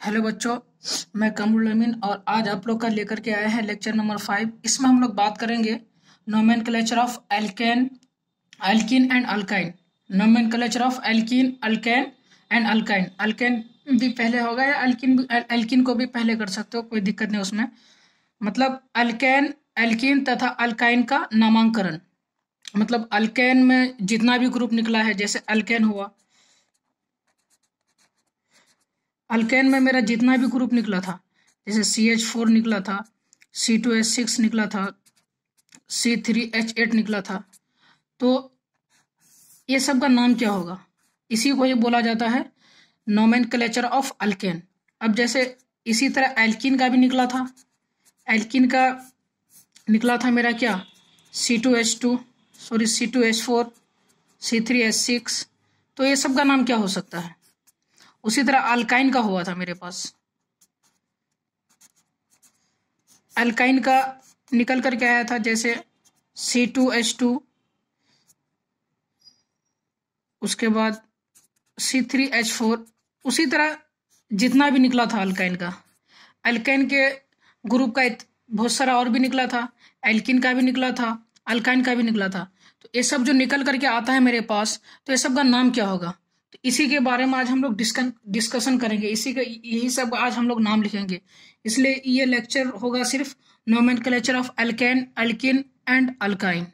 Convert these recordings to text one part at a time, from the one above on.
Hello बच्चों, मैं कमरुल अमीन और आज आप लोग का लेकर के आए हैं लेक्चर नंबर 5। इसमें हम लोग बात करेंगे nomenclature of alkane alkene and alkyne. Nomenclature of alkene alkane and alkyne. Alkane भी पहले होगा या एल्कीन को भी पहले कर सकते हो, कोई दिक्कत नहीं उसमें। मतलब अल्केन, एल्कीन तथा अल्काइन का नामांकरण। मतलब अल्केन में जितना भी ग्रुप निकला है, जैसे अल्केन हुआ, अल्केन में मेरा जितना भी ग्रुप निकला था, जैसे CH4 निकला था, C2H6 निकला था, C3H8 निकला था, तो ये सब का नाम क्या होगा? इसी को ही बोला जाता है नोमेनक्लेचर ऑफ अल्केन। अब जैसे इसी तरह एल्कीन का भी निकला था। एल्कीन का निकला था मेरा क्या, C2H4, C3H6। तो ये सब का नाम क्या हो सकता है? उसी तरह अल्काइन का हुआ था मेरे पास। अल्काइन का निकल कर के आया था, जैसे C2H2, उसके बाद C3H4। उसी तरह जितना भी निकला था अल्काइन का, अल्काइन के ग्रुप का बहुत सारा और भी निकला था, एल्किन का भी निकला था, अल्काइन का भी निकला था। तो ये सब जो निकल करके आता है मेरे पास, तो ये सब का नाम क्या होगा? तो इसी के बारे में आज हम लोग डिस्कशन करेंगे। इसी का यही सब आज हम लोग नाम लिखेंगे। इसलिए ये लेक्चर होगा सिर्फ nomenclature of alkane, alkene and alkyne.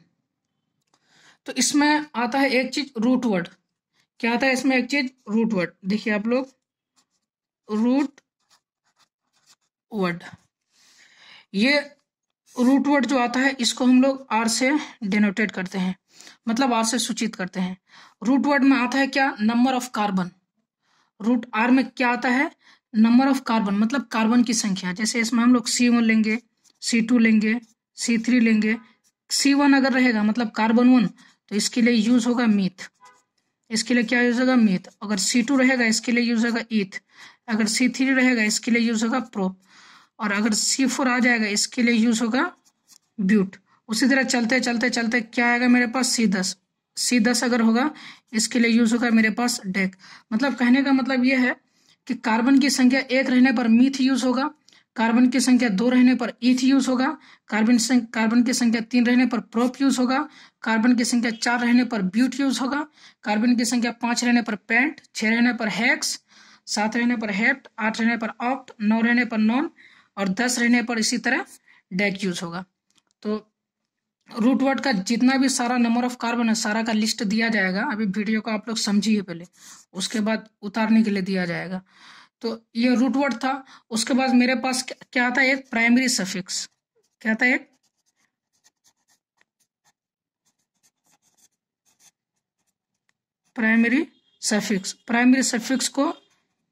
तो इसमें आता है एक चीज रूट वर्ड। क्या आता है इसमें? एक चीज रूट वर्ड। देखिए आप लोग, रूट वर्ड, ये रूट वर्ड जो आता है इसको हम लोग आर से डिनोटेट करते हैं, मतलब आर से सूचित करते हैं। रूट वर्ड में आता है क्या? Number of carbon. Root R में क्या आता है? नंबर ऑफ कार्बन, मतलब कार्बन की संख्या। जैसे इसमें हम लोग C1 लेंगे, C2 लेंगे, C3 लेंगे। C1 अगर रहेगा मतलब कार्बन 1, तो इसके लिए यूज होगा मीथ। इसके लिए क्या यूज होगा? मीथ। अगर C2 रहेगा इसके लिए यूज होगा ईथ। अगर C3 रहेगा इसके लिए यूज होगा प्रोप। और अगर C4 आ जाएगा इसके लिए यूज होगा ब्यूट। उसी तरह चलते चलते चलते क्या आएगा मेरे पास? C10 अगर होगा इसके लिए यूज होगा मेरे पास डेक। मतलब कहने का मतलब यह है कि कार्बन की संख्या 1 रहने पर मीथ यूज होगा, कार्बन की संख्या 2 रहने पर ईथ यूज होगा, कार्बन की संख्या 3 रहने पर प्रोप यूज होगा, कार्बन की संख्या 4 रहने पर ब्यूट यूज होगा, कार्बन की संख्या 5 रहने पर पेंट, 6 रहने पर हेक्स, 7 रहने पर हेप्ट, 8 रहने पर ऑक्ट, 9 रहने पर नॉन और 10 रहने पर इसी तरह डेक यूज होगा। तो रूट वर्ड का जितना भी सारा नंबर ऑफ कार्बन है, सारा का लिस्ट दिया जाएगा। अभी वीडियो को आप लोग समझिए पहले, उसके बाद उतारने के लिए दिया जाएगा। तो ये रूट वर्ड था। उसके बाद मेरे पास क्या आता है? एक प्राइमरी सफिक्स। क्या आता है? एक प्राइमरी सफिक्स। प्राइमरी सफिक्स को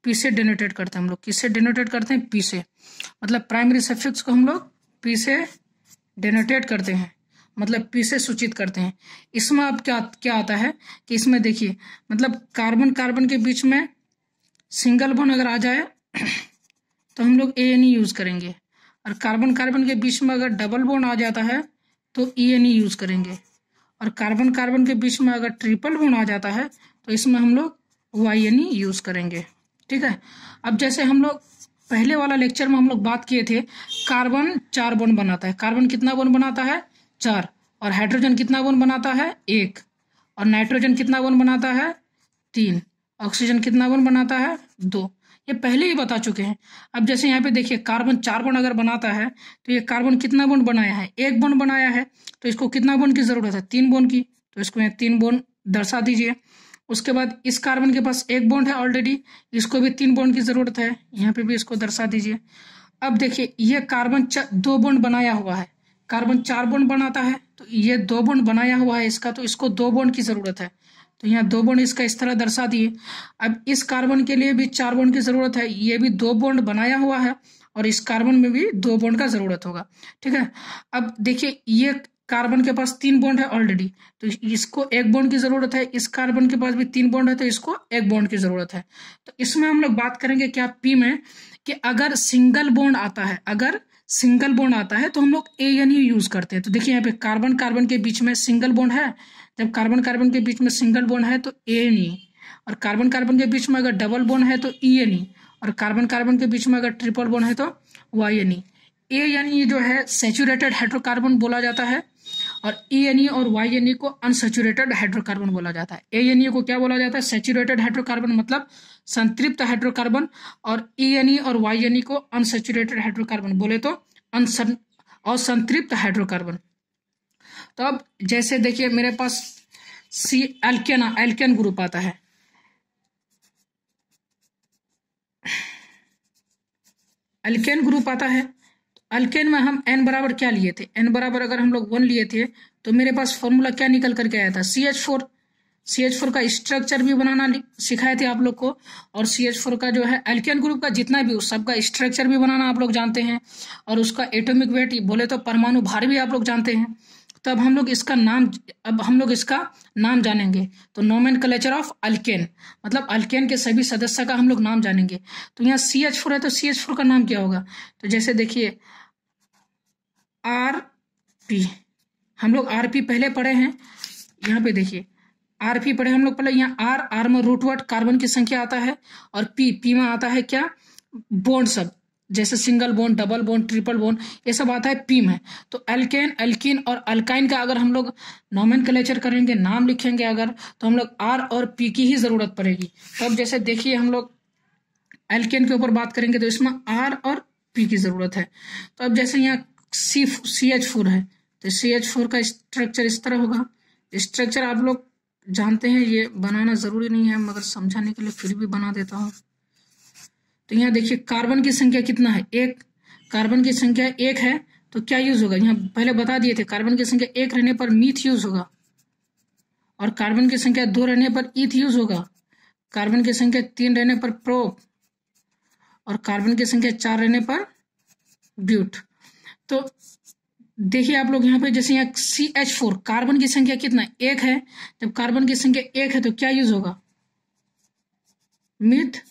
पी से डिनोटेट करते हैं हम लोग। किससे डिनोटेट करते हैं? पी से। मतलब प्राइमरी सफिक्स को हम लोग पी से डिनोटेट करते हैं, मतलब पी से सूचित करते हैं। इसमें अब क्या क्या आता है कि इसमें देखिए, मतलब कार्बन कार्बन के बीच में सिंगल बॉन्ड अगर आ जाए तो हम लोग ANE यूज करेंगे, और कार्बन कार्बन के बीच में अगर डबल बॉन्ड आ जाता है तो ENE यूज करेंगे, और कार्बन कार्बन के बीच में अगर ट्रिपल बॉन्ड आ जाता है तो इसमें हम लोग YNE यूज करेंगे। ठीक है। अब जैसे हम लोग पहले वाला लेक्चर में हम लोग बात किए थे, कार्बन 4 बॉन्ड बनाता है। कार्बन कितना बॉन्ड बनाता है? 4। और हाइड्रोजन कितना बॉन्ड बनाता है? 1। और नाइट्रोजन कितना बॉन्ड बनाता है? 3। ऑक्सीजन कितना बॉन्ड बनाता है? 2। ये पहले ही बता चुके हैं। अब जैसे यहाँ पे देखिए, कार्बन 4 बॉन्ड अगर बनाता है तो ये कार्बन कितना बॉन्ड बनाया है? 1 बॉन्ड बनाया है। तो इसको कितना बॉन्ड की जरूरत है? 3 बॉन्ड की। तो इसको यहाँ 3 बॉन्ड दर्शा दीजिए। उसके बाद इस कार्बन के पास 1 बॉन्ड है ऑलरेडी, इसको भी 3 बॉन्ड की जरूरत है। यहाँ पे भी इसको दर्शा दीजिए। अब देखिए, ये कार्बन 2 बॉन्ड बनाया हुआ है, कार्बन 4 बॉन्ड बनाता है, तो ये 2 बॉन्ड बनाया हुआ है इसका, तो इसको 2 बॉन्ड की जरूरत है। तो यहाँ 2 बॉन्ड इसका इस तरह दर्शा दिए। अब इस कार्बन के लिए भी 4 बॉन्ड की जरूरत है, ये भी 2 बॉन्ड बनाया हुआ है, और इस कार्बन में भी 2 बॉन्ड का जरूरत होगा। ठीक है। अब देखिए, ये कार्बन के पास 3 बॉन्ड है ऑलरेडी, तो इसको 1 बॉन्ड की जरूरत है। इस कार्बन के पास भी 3 बॉन्ड है, तो इसको 1 बॉन्ड की जरूरत है। तो इसमें हम लोग बात करेंगे क्या पी में, कि अगर सिंगल बॉन्ड आता है, अगर सिंगल बॉन्ड आता है तो हम लोग ANE यूज करते हैं। तो देखिए यहाँ पे कार्बन कार्बन के बीच में सिंगल बॉन्ड है, जब कार्बन कार्बन के बीच में सिंगल बॉन्ड है तो ANE, और कार्बन कार्बन के बीच में अगर डबल बॉन्ड है तो ENE, और कार्बन कार्बन के बीच में अगर ट्रिपल बॉन्ड है तो YNE। ANE जो है सैचुरेटेड हाइड्रोकार्बन बोला जाता है, और ENE और YNE को अनसैचुरेटेड हाइड्रोकार्बन बोला जाता है। ANE को क्या बोला जाता है? सैचुरेटेड हाइड्रोकार्बन मतलब संतृप्त हाइड्रोकार्बन, और ENE और YNE को अनसैचुरेटेड हाइड्रोकार्बन बोले तो असंतृप्त हाइड्रोकार्बन। तो अब जैसे देखिए मेरे पास एल्केन ग्रुप आता है, एल्केन ग्रुप आता है। अल्केन में हम n बराबर क्या लिए थे? n बराबर अगर हम लोग 1 लिए थे तो मेरे पास फॉर्मूला क्या निकल करके आया था? CH4। CH4 का स्ट्रक्चर भी बनाना सिखाए थे आप लोग को, और CH4 का जो है एल्केन ग्रुप का जितना भी उस सबका स्ट्रक्चर भी बनाना आप लोग जानते हैं, और उसका एटॉमिक वेट बोले तो परमाणु भार भी आप लोग जानते हैं। तो अब हम लोग इसका नाम जानेंगे। तो नोमेनक्लेचर ऑफ अल्केन मतलब अल्केन के सभी सदस्य का हम लोग नाम जानेंगे। तो यहाँ CH4 है तो CH4 का नाम क्या होगा? तो जैसे देखिए RP, हम लोग RP पहले पढ़े हैं, यहाँ पे देखिए RP पढ़े हम लोग पहले। यहाँ R में रूट वर्ड कार्बन की संख्या आता है, और P में आता है क्या? बॉन्ड सब, जैसे single bond, double bond, triple bond, ये सब आता है P में। तो एल्केन, एल्कीन और अल्काइन का अगर हम लोग नोमेनक्लेचर करेंगे, नाम लिखेंगे अगर, तो हम लोग R और P की ही जरूरत पड़ेगी। तो अब जैसे देखिए हम लोग एल्केन के ऊपर बात करेंगे तो इसमें R और P की जरूरत है। तो अब जैसे यहाँ CH4 है तो CH4 का स्ट्रक्चर इस तरह होगा। स्ट्रक्चर आप लोग जानते हैं, ये बनाना जरूरी नहीं है, मगर समझाने के लिए फिर भी बना देता हूँ। तो यहाँ देखिए कार्बन की संख्या कितना है? 1। कार्बन की संख्या 1 है तो क्या यूज होगा? यहाँ पहले बता दिए थे, कार्बन की संख्या 1 रहने पर मीथ यूज होगा, और कार्बन की संख्या 2 रहने पर ईथ यूज होगा, कार्बन की संख्या 3 रहने पर प्रोप, और कार्बन की संख्या 4 रहने पर ब्यूट। तो देखिए आप लोग यहाँ पे जैसे यहाँ CH4 कार्बन की संख्या कितना? 1 है। जब कार्बन की संख्या 1 है तो क्या यूज होगा? मीथ।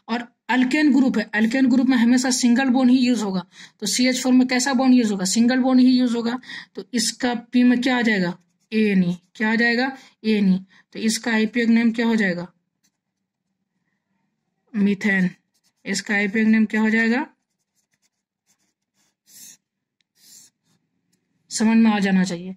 और अल्केन ग्रुप है, अल्केन ग्रुप में हमेशा सिंगल बॉन्ड ही यूज होगा। तो CH4 में कैसा बॉन्ड यूज होगा? सिंगल बॉन्ड ही यूज होगा। तो इसका P में क्या आ जाएगा? ANE। क्या आ जाएगा? ANE। तो इसका आईपीएक नेम क्या हो जाएगा? मीथेन। इसका आईपीएक नेम क्या हो जाएगा? समझ में आ जाना चाहिए।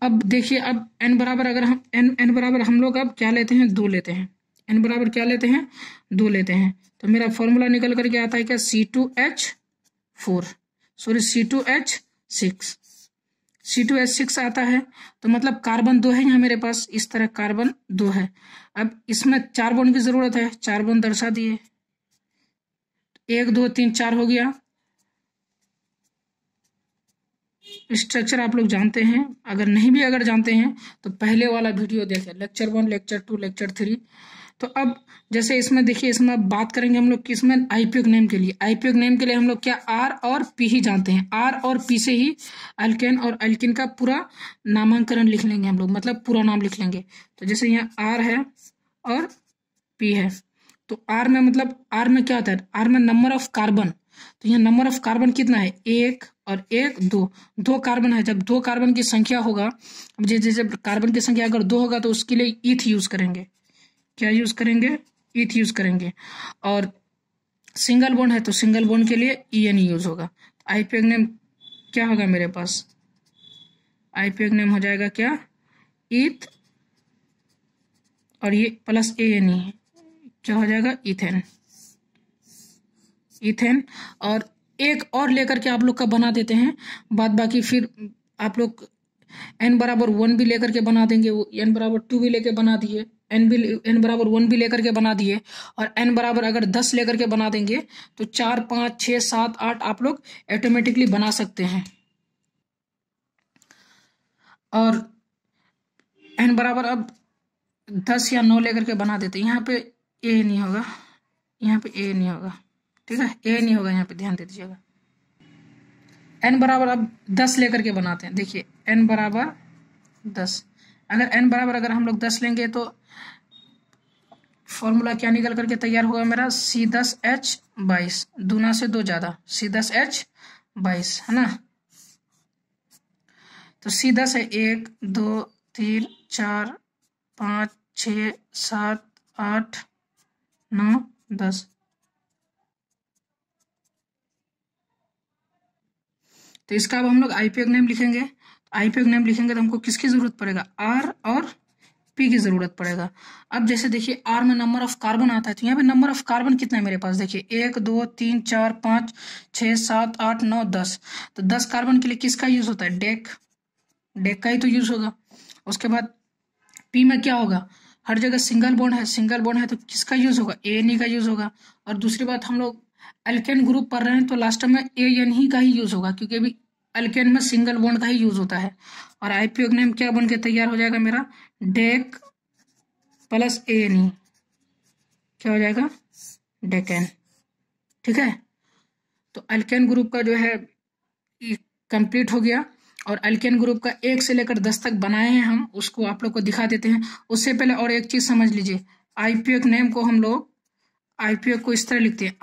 अब देखिए, अब n बराबर अगर हम n बराबर हम लोग अब क्या लेते हैं? 2 लेते हैं। n बराबर क्या लेते हैं? 2 लेते हैं। तो मेरा फॉर्मूला निकल करके आता है क्या? C2H6 आता है। तो मतलब कार्बन 2 है यहाँ मेरे पास, इस तरह कार्बन 2 है। अब इसमें 4 बॉन्ड की जरूरत है, 4 बॉन्ड दर्शा दिए, 1 2 3 4 हो गया। स्ट्रक्चर आप लोग जानते हैं, अगर नहीं भी अगर जानते हैं तो पहले वाला वीडियो देखें, लेक्चर 1, लेक्चर 2, लेक्चर 3। तो अब जैसे इसमें देखिए, इसमें बात करेंगे हम लोग किसमें? आईपीएक नेम के लिए। आईपीएक नेम के लिए हम लोग क्या R और P ही जानते हैं। R और P से ही अल्केन और एल्किन का पूरा नामांकन लिख लेंगे हम लोग, मतलब पूरा नाम लिख लेंगे। तो जैसे यहाँ R है और P है, तो R में मतलब R में क्या होता है? R में नंबर ऑफ कार्बन। तो यहाँ नंबर ऑफ कार्बन कितना है? 1 और 1 2, 2 कार्बन है। जब 2 कार्बन की संख्या होगा, अब जैसे कार्बन की संख्या अगर 2 होगा तो उसके लिए ईथ यूज करेंगे। क्या यूज करेंगे? ईथ यूज करेंगे। और सिंगल बॉन्ड है तो सिंगल बॉन्ड के लिए EN यूज होगा। आईपीएक नेम क्या होगा मेरे पास? आईपीएक नेम हो जाएगा क्या? ईथ, और ये प्लस ANE क्या हो जाएगा? इथेन। इथेन। और एक और लेकर के आप लोग का बना देते हैं, बाद बाकी फिर आप लोग n बराबर 1 भी लेकर के बना देंगे, वो n बराबर 2 भी लेकर बना दिए, n बराबर 1 भी लेकर के बना दिए, और n बराबर अगर 10 लेकर के बना देंगे तो 4 5 6 7 8 आप लोग ऑटोमेटिकली बना सकते हैं। और n बराबर अब 10 या 9 लेकर के बना देते हैं। यहाँ पे A नहीं होगा, यहाँ पे A नहीं होगा, ठीक है? A नहीं होगा, यहाँ पे ध्यान दे दीजिएगा। n बराबर अब 10 लेकर के बनाते हैं। देखिए n बराबर 10, अगर n बराबर अगर हम लोग 10 लेंगे तो फॉर्मूला क्या निकल करके तैयार होगा मेरा? C10H22, दूना से 2 ज्यादा, C10H22 है ना? तो C10 है 1 2 3 4 5 6 7 8 9 10, तो इसका अब हम लोग आईपीएक नेम लिखेंगे। आईपीएक नेम लिखेंगे तो हमको किसकी जरूरत पड़ेगा, आर और पी की जरूरत पड़ेगा। अब जैसे देखिए आर में नंबर ऑफ कार्बन आता है, तो यहाँ पे नंबर ऑफ कार्बन कितना है मेरे पास, देखिए 1 2 3 4 5 6 7 8 9 10। तो 10 कार्बन के लिए किसका यूज होता है, डेक, डेक का ही तो यूज होगा। उसके बाद पी में क्या होगा, हर जगह सिंगल बॉन्ड है, सिंगल बॉन्ड है तो किसका यूज होगा, एएनई का यूज होगा। और दूसरी बात हम लोग एल्केन ग्रुप पढ़ रहे हैं तो लास्ट में एएन ही का ही यूज होगा, क्योंकि अभी एल्केन में सिंगल बॉन्ड का ही यूज होता है। और आईपीएक नेम क्या बन के तैयार हो जाएगा मेरा, डेक प्लस एएनई, क्या हो जाएगा, डेकेन। ठीक है, तो एल्केन ग्रुप का जो है कंप्लीट हो गया। और एल्केन ग्रुप का 1 से लेकर 10 तक बनाए हैं हम, उसको आप लोग को दिखा देते हैं। उससे पहले और एक चीज समझ लीजिए, आईपीएक नेम को हम लोग, आईपीएक को इस तरह लिखते हैं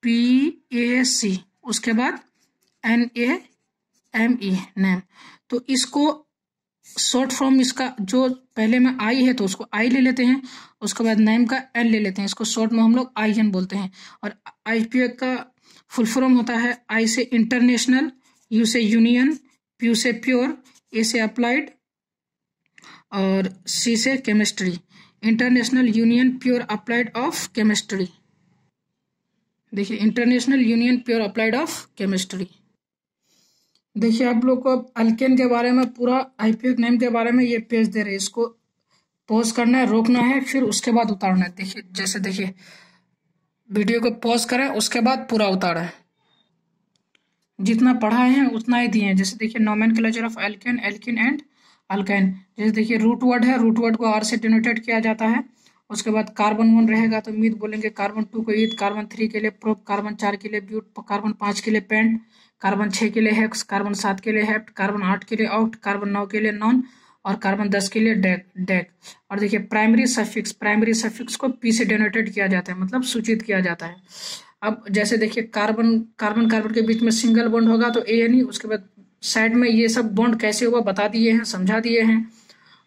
IUPAC, उसके बाद NAME नेम। तो इसको शॉर्ट फॉर्म इसका जो पहले में आई है तो उसको आई ले लेते हैं, उसके बाद नेम का एन ले लेते हैं, इसको शॉर्ट में हम लोग IN बोलते हैं। और आईपीएक का फुल फॉर्म होता है आई से इंटरनेशनल, यू से यूनियन, पी से प्योर, ए से अप्लाइड और सी से chemistry, international union pure applied of chemistry. देखिए international union pure applied of chemistry. देखिए आप लोग को अब अल्केन के बारे में पूरा आईपीएक नेम के बारे में ये पेज दे रहे हैं, इसको पॉज करना है, रोकना है, फिर उसके बाद उतारना है। देखिए जैसे देखिए वीडियो को पॉज करें उसके बाद पूरा उतारें, जितना पढ़ाए हैं उतना ही दिए हैं। जैसे देखिए nomenclature of alkane, alkene and alkyne. जैसे देखिए रूट वर्ड है, रूट वर्ड को आर से डिनोटेट किया जाता है। उसके बाद कार्बन 1 रहेगा तो मीथ बोलेंगे, कार्बन 2 को ईथ, कार्बन 3 के लिए प्रोप, कार्बन 4 के लिए ब्यूट, कार्बन 5 के लिए पेंट, कार्बन 6 के लिए हेक्स, कार्बन 7 के लिए हेप्ट, कार्बन 8 के लिए ऑक्ट, कार्बन 9 के लिए नॉन और कार्बन 10 के लिए डेक। और देखिए प्राइमरी सफिक्स, प्राइमरी सफिक्स को पी से डिनोटेट किया जाता है, मतलब सूचित किया जाता है। अब जैसे देखिए कार्बन कार्बन कार्बन के बीच में सिंगल बॉन्ड होगा तो एएनई, उसके बाद साइड में ये सब बॉन्ड कैसे होगा बता दिए हैं, समझा दिए हैं।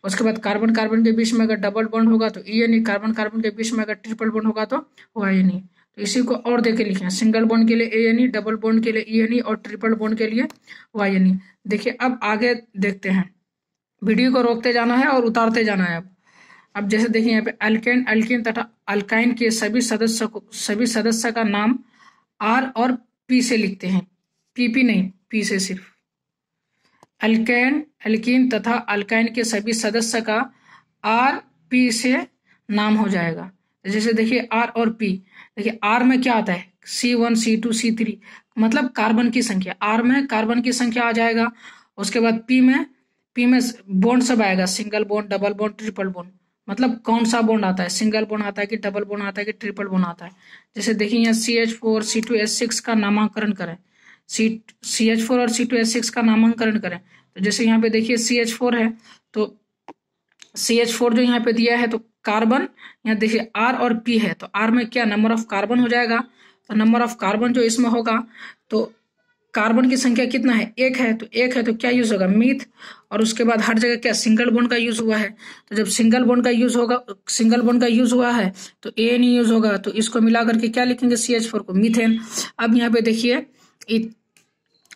उसके बाद कार्बन कार्बन के बीच में अगर डबल बॉन्ड होगा तो ईएनई, कार्बन कार्बन के बीच में अगर ट्रिपल बॉन्ड होगा तो वाईएनई। तो इसी को और देके लिखे हैं, सिंगल बॉन्ड के लिए एएनई, डबल बॉन्ड के लिए ईएनई और ट्रिपल बॉन्ड के लिए वाईएनई। देखिए अब आगे देखते हैं, वीडियो को रोकते जाना है और उतारते जाना है। अब जैसे देखिए यहाँ पे अल्केन, अल्किन तथा अल्काइन के सभी सदस्य का नाम आर और पी से लिखते हैं, पीपी नहीं, पी से सिर्फ। अल्केन, एल्कीन तथा अल्काइन के सभी सदस्य का आर पी से नाम हो जाएगा। जैसे देखिए आर और पी, देखिए आर में क्या आता है, C1 C2 C3, मतलब कार्बन की संख्या, आर में कार्बन की संख्या आ जाएगा। उसके बाद पी में बॉन्ड सब आएगा, single bond, double bond, triple bond, मतलब कौन सा बॉन्ड आता है, सिंगल बॉन्ड आता है कि डबल बॉन्ड आता है कि ट्रिपल बॉन्ड आता है। जैसे देखिए यहाँ CH4 C2H6 का नामांकन करें, CH4 और C2H6 का नामांकन करें। तो जैसे यहाँ पे देखिए CH4 है तो CH4 जो यहाँ पे दिया है तो कार्बन, यहाँ देखिए R और P है तो R में क्या नंबर ऑफ कार्बन हो जाएगा, तो नंबर ऑफ कार्बन जो इसमें होगा तो कार्बन की संख्या कितना है, 1 है, तो 1 है तो क्या यूज होगा, मीथ। और उसके बाद हर जगह क्या सिंगल बॉन्ड का यूज हुआ है, तो जब सिंगल बॉन्ड का यूज हुआ है तो एन यूज होगा, तो इसको मिला करके क्या लिखेंगे, CH4 को मीथेन। अब यहाँ पे देखिए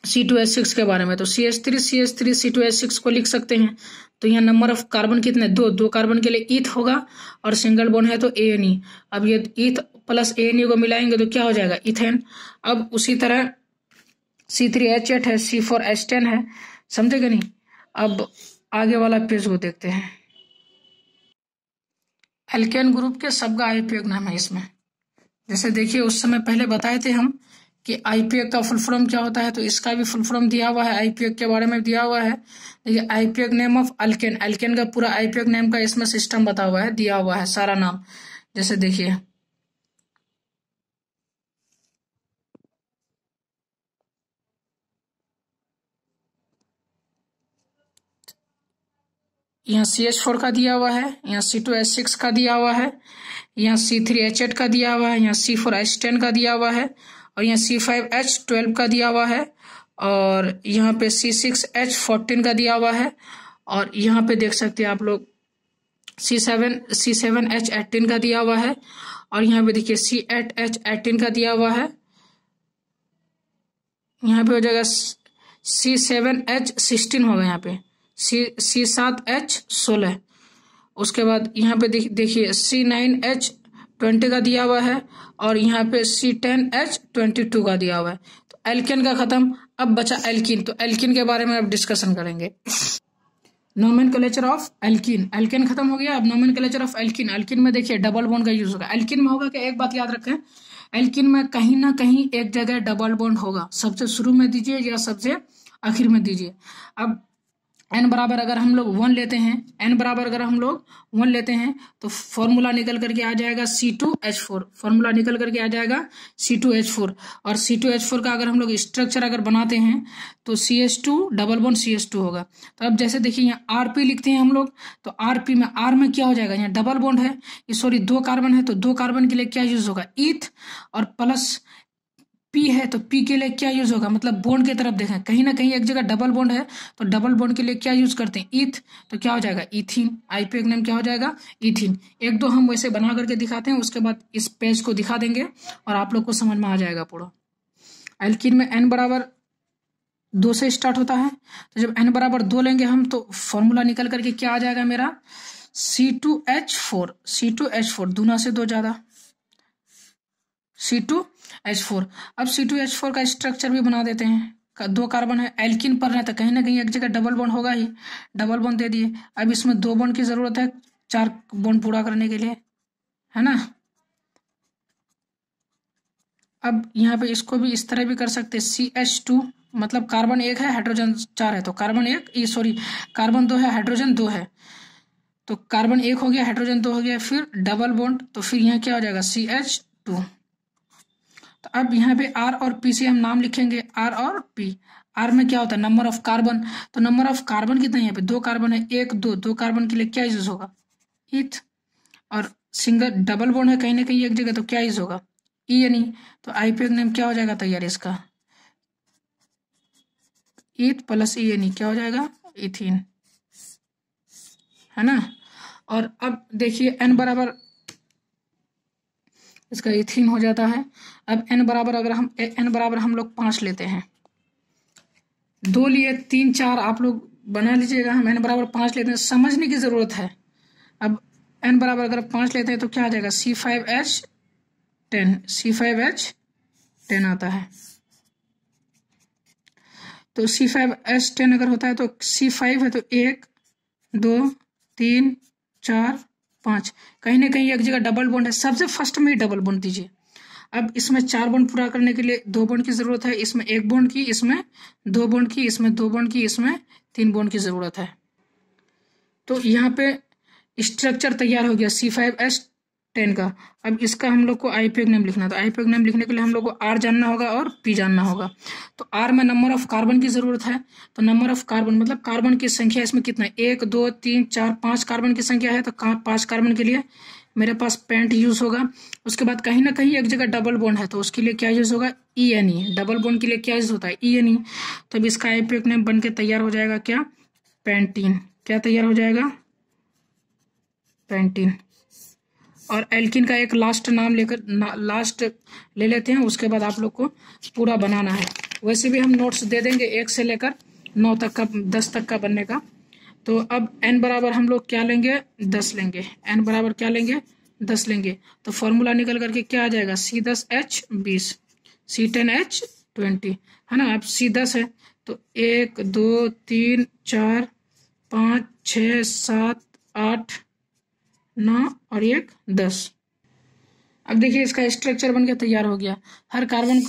C2H6 के बारे में, तो CH3 C2H6 को लिख सकते हैं। तो यहाँ नंबर ऑफ कार्बन कितने, 2 कार्बन के लिए ईथ होगा और सिंगल बॉन्ड है तो एएनई। अब ये ईथ प्लस एएनई को मिलाएंगे तो क्या हो जाएगा, इथेन। अब उसी तरह C3H8 है, C4H10 है, समझेगा नहीं। अब आगे वाला पेज को देखते हैं, एल्केन ग्रुप के सबका आईपीएक नाम है इसमें। जैसे देखिए उस समय पहले बताए थे हम कि आईपीएक का फुल फॉर्म क्या होता है, तो इसका भी फुल फॉर्म दिया हुआ है, आईपीएक के बारे में दिया हुआ है। देखिए आईपीएक नेम ऑफ अल्केन, अल्केन का पूरा आईपीएक नेम का इसमें सिस्टम बता हुआ है, दिया हुआ है सारा नाम। जैसे देखिए यहाँ CH4 का दिया हुआ है, यहाँ C2H6 का दिया हुआ है, यहाँ C3H8 का दिया हुआ है, यहाँ C4H10 का दिया हुआ है और यहाँ C5H12 का दिया हुआ है और यहाँ पे C6H14 का दिया हुआ है और यहाँ पे देख सकते हैं आप लोग C7H18 का दिया हुआ है और यहाँ पे देखिए C8H18 का दिया हुआ है। यहाँ पे हो जाएगा C7H16 होगा, यहाँ पे C7H16। उसके बाद यहाँ पे देखिए C9H20 का दिया हुआ है और यहाँ पे C10H22 का दिया हुआ है। तो एल्केन का खत्म, अब बचा एल्कीन। तो एल्कीन के बारे में अब डिस्कशन करेंगे। नोमेनक्लेचर ऑफ एल्कीन, एल्केन खत्म हो गया, अब नोमेनक्लेचर ऑफ एल्कीन। एल्कीन में देखिए डबल बॉन्ड का यूज होगा। एल्कीन में होगा कि एक बात याद रखें, एल्कीन में कहीं ना कहीं एक जगह डबल बॉन्ड होगा। सबसे शुरू में दीजिए या सबसे आखिर में दीजिए। अब n बराबर अगर हम लोग 1 लेते हैं, n बराबर अगर हम लोग 1 लेते हैं तो फॉर्मूला निकल करके आ जाएगा C2H4। फॉर्मूला निकल करके आ जाएगा C2H4। और C2H4 का अगर हम लोग स्ट्रक्चर अगर बनाते हैं तो CH2 डबल बॉन्ड CH2 होगा। तो अब जैसे देखिए यहाँ RP लिखते हैं हम लोग, तो RP में R में क्या हो जाएगा, यहाँ डबल बॉन्ड है, सॉरी 2 कार्बन है, तो 2 कार्बन के लिए क्या यूज होगा, ईथ। और प्लस P है तो P के लिए क्या यूज होगा, मतलब बॉन्ड की तरफ देखें, कहीं ना कहीं एक जगह डबल बॉन्ड है तो डबल बॉन्ड के लिए क्या यूज करते हैं, ईथ। तो क्या हो जाएगा, इथीन। आईपीएक नेम क्या हो जाएगा, इथीन। एक दो हम वैसे बना करके दिखाते हैं, उसके बाद इस पेज को दिखा देंगे और आप लोग को समझ में आ जाएगा पूरा। एल्कीन में n बराबर 2 से स्टार्ट होता है, तो जब n बराबर 2 लेंगे हम तो फॉर्मूला निकल करके क्या आ जाएगा मेरा, C2H4। C2H4 दूना से 2 ज्यादा, C2H4। अब C2H4 का स्ट्रक्चर भी बना देते हैं। 2 कार्बन है, एल्कीन पर है तो कहीं ना कहीं एक जगह डबल बॉन्ड होगा ही, डबल बॉन्ड दे दिए। अब इसमें 2 बॉन्ड की जरूरत है 4 बॉन्ड पूरा करने के लिए, है ना। अब यहाँ पे इसको भी इस तरह भी कर सकते हैं, CH2 मतलब कार्बन 1 है, हाइड्रोजन 4 है, तो कार्बन 1 सॉरी कार्बन 2 है, हाइड्रोजन 2 है, तो कार्बन 1 हो गया, हाइड्रोजन 2 हो गया, फिर डबल बॉन्ड, तो फिर यहाँ क्या हो जाएगा, CH2। तो अब यहाँ पे R और P से हम नाम लिखेंगे, R और P। R में क्या होता है, नंबर ऑफ कार्बन, तो नंबर ऑफ कार्बन कितना है, यहाँ पे 2 कार्बन है, 1 2, 2 कार्बन के लिए क्या यूज होगा, ईथ। और सिंगल डबल बॉन्ड है कहीं ना कहीं एक जगह, तो क्या यूज होगा, ENE। तो आईपीएक नेम क्या हो जाएगा तैयार इसका, ईथ प्लस ENE क्या हो जाएगा, इथीन, है ना। और अब देखिए n बराबर इसका इथीन हो जाता है। अब n बराबर अगर हम n बराबर हम लोग 5 लेते हैं, 2 लिए 3 4 आप लोग बना लीजिएगा, हम n बराबर 5 लेते हैं, समझने की जरूरत है। अब n बराबर अगर 5 लेते हैं तो क्या आ जाएगा, C5H10, C5H10 आता है। तो C5H10 अगर होता है तो C5 है तो 1 2 3 4 5, कहीं ना कहीं एक जगह डबल बॉन्ड है, सबसे फर्स्ट में ही डबल बॉन्ड दीजिए। अब इसमें 4 बॉन्ड पूरा करने के लिए 2 बॉन्ड की जरूरत है, इसमें 1 बॉन्ड की, इसमें 2 बॉन्ड की, इसमें 2 बॉन्ड की, इसमें 3 बॉन्ड की जरूरत है। तो यहाँ पे स्ट्रक्चर तैयार हो गया C5H10 का। अब इसका हम लोग को आईपीएक नेम लिखना, तो आईपीएक नेम लिखने के लिए हम लोग को R जानना होगा और P जानना होगा। तो R में नंबर ऑफ कार्बन की जरूरत है, तो नंबर ऑफ कार्बन मतलब कार्बन की संख्या इसमें कितना है, 1 2 3 4 5 कार्बन की संख्या है, तो 5 कार्बन के लिए मेरे पास पेंट यूज होगा। उसके बाद कहीं ना कहीं एक जगह डबल बॉन्ड है तो उसके लिए क्या यूज होगा, ENE। डबल बॉन्ड के लिए क्या यूज होता है, ENE। तब इसका आईपीएक नेम बन के तैयार हो जाएगा क्या, पेंटीन। क्या तैयार हो जाएगा, पेंटीन। और एल्किन का एक लास्ट नाम लेकर लास्ट ले लेते हैं, उसके बाद आप लोग को पूरा बनाना है। वैसे भी हम नोट्स दे देंगे 1 से लेकर 9 तक का, 10 तक का बनने का। तो अब n बराबर हम लोग क्या लेंगे, 10 लेंगे। n बराबर क्या लेंगे, 10 लेंगे। तो फॉर्मूला निकल करके क्या आ जाएगा, C10H20, C10H20, है ना। अब C10 है तो 1 2 3 4 5 6 7 8 9 और 1 10। अब देखिए इसका स्ट्रक्चर बन के तैयार हो गया। हर कार्बन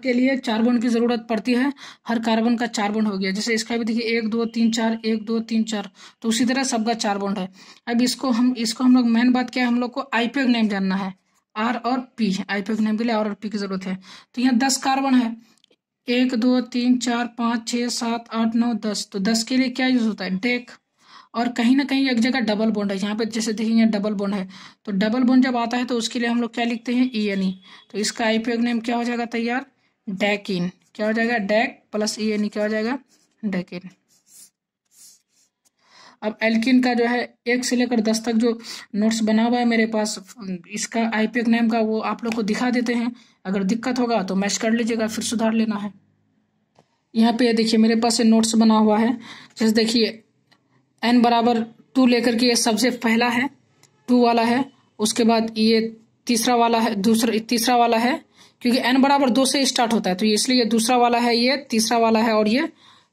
के लिए 4 बॉन्ड की जरूरत पड़ती है, हर कार्बन का 4 बॉन्ड हो गया। जैसे इसका भी देखिए 1 2 3 4 1 2 3 4, तो उसी तरह सबका 4 बॉन्ड है। अब इसको हम लोग मेन बात क्या है, हम लोग को आईपीएक नेम जानना है, R और P। आईपीएक नेम के लिए R और P की जरूरत है। तो यहाँ 10 कार्बन है, 1 2 3 4 5 6 7 8 9 10, तो 10 के लिए क्या यूज होता है, डेक। और कहीं ना कहीं एक जगह डबल बॉन्ड है, यहाँ पे जैसे देखिए यहाँ डबल बॉन्ड है, तो डबल बॉन्ड जब आता है तो उसके लिए हम लोग क्या लिखते हैं, ENE। तो इसका आईपीएक नेम क्या हो जाएगा तैयार, डेकिन। क्या हो जाएगा, डेक प्लस ENE क्या हो जाएगा, डेकिन। अब एल्किन का जो है 1 से लेकर 10 तक जो नोट्स बना हुआ है मेरे पास, इसका आईपीएक नेम का वो आप लोग को दिखा देते हैं। अगर दिक्कत होगा तो मैच कर लीजिएगा, फिर सुधार लेना है। यहाँ पे देखिए मेरे पास ये नोट्स बना हुआ है। जैसे देखिए n बराबर 2 लेकर के ये सबसे पहला है 2 वाला है, उसके बाद ये तीसरा वाला है, तीसरा वाला है, क्योंकि n बराबर 2 से स्टार्ट होता है तो इसलिए ये दूसरा वाला है, ये तीसरा वाला है और ये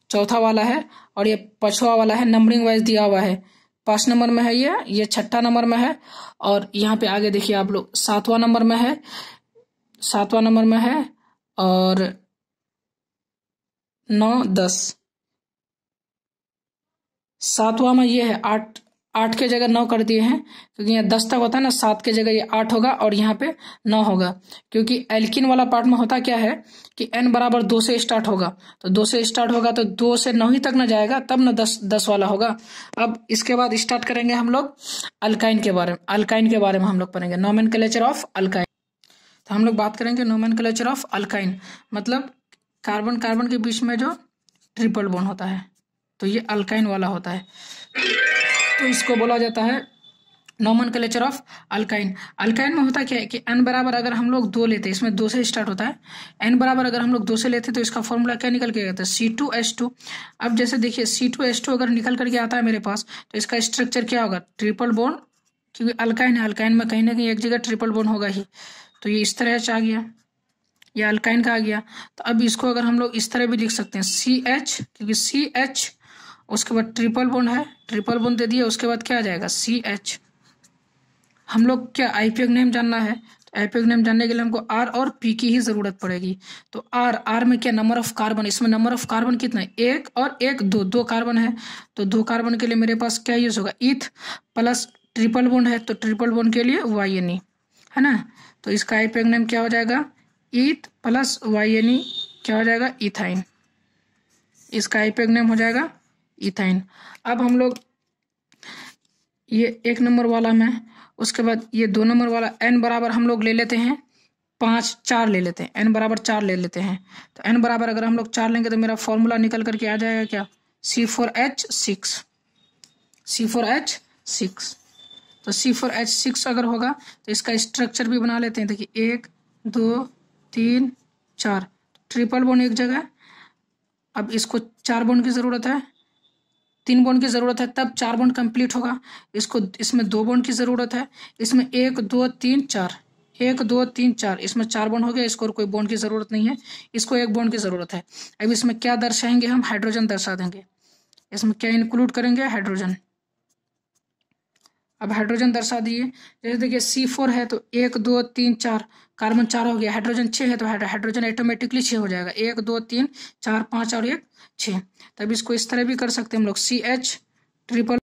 चौथा वाला है और ये पांचवा वाला है। नंबरिंग वाइज दिया हुआ है, 5 नंबर में है, ये 6ठा नंबर में है। और यहाँ पे आगे देखिए आप लोग 7वां नंबर में है, 7वां नंबर में है और 9 10 7वां में ये है 8 के जगह 9 कर दिए हैं, क्योंकि यहाँ 10 तक होता है ना, 7 के जगह ये 8 होगा और यहाँ पे 9 होगा। क्योंकि एल्किन वाला पार्ट में होता क्या है कि n बराबर 2 से स्टार्ट होगा, तो 2 से स्टार्ट होगा तो 2 से 9 ही तक ना जाएगा, तब ना 10 वाला होगा। अब इसके बाद स्टार्ट करेंगे हम लोग अल्काइन के बारे में। अल्काइन के बारे में हम लोग पढ़ेंगे नोमेनक्लेचर ऑफ अल्काइन। तो हम लोग बात करेंगे नोमेनक्लेचर ऑफ अल्काइन, मतलब कार्बन कार्बन के बीच में जो ट्रिपल बॉन्ड होता है, तो ये अल्काइन वाला होता है, तो इसको बोला जाता है नोमेनक्लेचर ऑफ अल्काइन। अल्काइन में होता क्या है कि n बराबर अगर हम लोग 2 लेते हैं, इसमें 2 से स्टार्ट होता है, n बराबर अगर हम लोग 2 से लेते हैं तो इसका फॉर्मूला क्या निकल के आता है C2H2। अब जैसे देखिए C2H2 अगर निकल करके आता है मेरे पास, तो इसका स्ट्रक्चर क्या होगा, ट्रिपल बॉन्ड, क्योंकि अल्काइन है, अल्काइन में कहीं ना कहीं एक जगह ट्रिपल बॉन्ड होगा ही, तो ये इस तरह आ गया, ये अल्काइन का आ गया। तो अब इसको अगर हम लोग इस तरह भी लिख सकते हैं CH, क्योंकि CH उसके बाद ट्रिपल बॉन्ड है, ट्रिपल बॉन्ड दे दिया, उसके बाद क्या आ जाएगा CH। हम लोग क्या आईपीएक नेम जानना है, तो आईपीएक नेम जानने के लिए हमको R और P की ही जरूरत पड़ेगी। तो R में क्या, नंबर ऑफ कार्बन, इसमें नंबर ऑफ कार्बन कितना है, 1 और 1 2 कार्बन है, तो 2 कार्बन के लिए मेरे पास क्या यूज होगा, ईथ, प्लस ट्रिपल बॉन्ड है तो ट्रिपल बॉन्ड के लिए YNE है ना, तो इसका आईपीएक नेम क्या हो जाएगा, ईथ प्लस YNE क्या हो जाएगा, इथाइन। इसका आईपीएक नेम हो जाएगा इथाइन। अब हम लोग ये 1 नंबर वाला में, उसके बाद ये 2 नंबर वाला n बराबर हम लोग ले लेते हैं 4 ले लेते हैं, n बराबर 4 ले लेते हैं। तो n बराबर अगर हम लोग 4 लेंगे तो मेरा फॉर्मूला निकल करके आ जाएगा क्या, C4H6, C4H6। तो C4H6 अगर होगा तो इसका स्ट्रक्चर भी बना लेते हैं। देखिए 1 2 3 4 ट्रिपल बॉन्ड एक जगह, अब इसको 4 बॉन्ड की जरूरत है, 3 बॉन्ड की जरूरत है, तब 4 बॉन्ड कंप्लीट होगा। इसमें 2 बॉन्ड की जरूरत है, इसमें 1 2 3 4 1 2 3 4, इसमें 4 बॉन्ड हो गया, इसको कोई बॉन्ड की जरूरत नहीं है, इसको 1 बॉन्ड की जरूरत है। अब इसमें क्या दर्शाएंगे हम, हाइड्रोजन दर्शा देंगे। इसमें क्या इंक्लूड करेंगे, हाइड्रोजन। अब हाइड्रोजन दर्शा दिए, जैसे देखिए C4 है तो 1 2 3 4 कार्बन 4 हो गया, हाइड्रोजन 6 है तो हाइड्रोजन ऑटोमेटिकली 6 हो जाएगा, 1 2 3 4 5 और 1 6। तब इसको इस तरह भी कर सकते हैं हम लोग, CH ट्रिपल